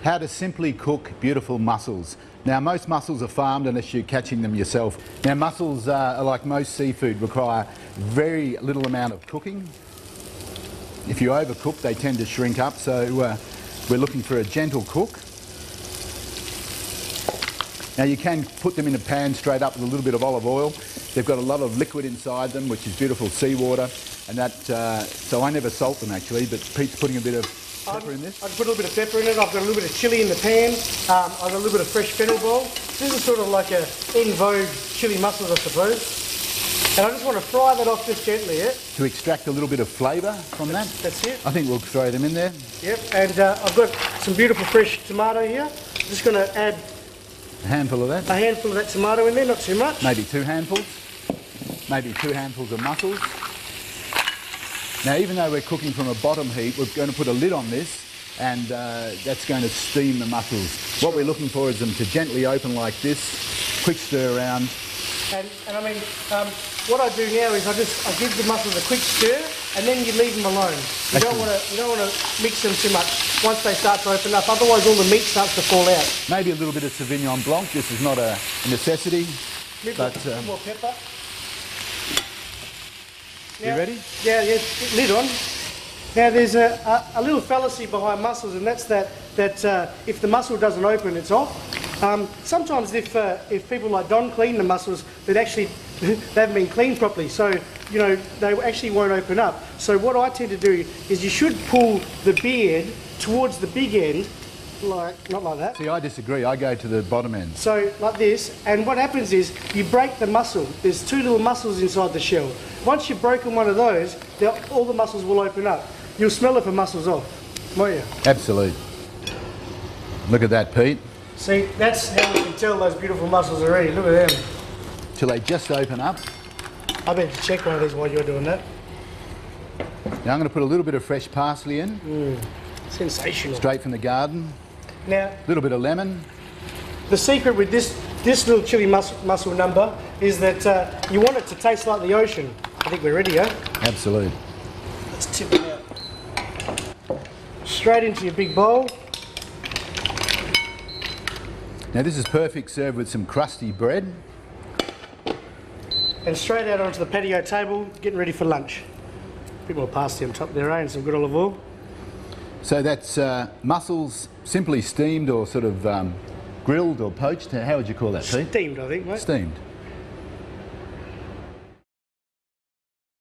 How to simply cook beautiful mussels. Now, most mussels are farmed unless you're catching them yourself. Now, mussels, like most seafood, require very little amount of cooking. If you overcook, they tend to shrink up, so we're looking for a gentle cook. Now, you can put them in a pan straight up with a little bit of olive oil. They've got a lot of liquid inside them, which is beautiful seawater, and that, so I never salt them actually, but Pete's putting a bit of pepper in this. I've put a little bit of pepper in it. I've got a little bit of chilli in the pan. I've got a little bit of fresh fennel bowl. This is sort of like a in vogue chili mussels, I suppose. And I just want to fry that off just gently, yeah? To extract a little bit of flavour from that. That's it. I think we'll throw them in there. Yep, and I've got some beautiful fresh tomato here. I'm just going to add A handful of that. a handful of that tomato in there, not too much. Maybe 2 handfuls. Maybe 2 handfuls of mussels. Now, even though we're cooking from a bottom heat, we're going to put a lid on this, and that's going to steam the mussels. What we're looking for is them to gently open like this, quick stir around. And I mean, what I do now is I give the mussels a quick stir, and then you leave them alone. You don't want to mix them too much once they start to open up. Otherwise, all the meat starts to fall out. Maybe a little bit of Sauvignon Blanc. This is not a necessity. A bit more pepper. You ready? Yeah, lid on. Now there's a little fallacy behind mussels, and that's that if the mussel doesn't open, it's off. Sometimes if people like Don clean the mussels, they haven't been cleaned properly, so you know they actually won't open up. So what I tend to do is you should pull the beard towards the big end, not like that. See, I disagree. I go to the bottom end. So like this, and what happens is you break the mussel. There's 2 little mussels inside the shell. Once you've broken one of those, all the mussels will open up. You'll smell if a mussel's off, won't you? Absolutely. Look at that, Pete. See, that's how you can tell those beautiful mussels are ready. Look at them. Till they just open up. I better check one of these while you're doing that. Now I'm going to put a little bit of fresh parsley in. Sensational. Straight from the garden. Now, A little bit of lemon. the secret with this little chili mussel number is that you want it to taste like the ocean. I think we're ready, yeah? Absolutely. Let's tip it out. Straight into your big bowl. Now this is perfect served with some crusty bread. And straight out onto the patio table, getting ready for lunch. A bit more parsley on top there, and some good olive oil. So that's mussels simply steamed or sort of grilled or poached. How would you call that, Pete? Steamed, I think, mate. Steamed.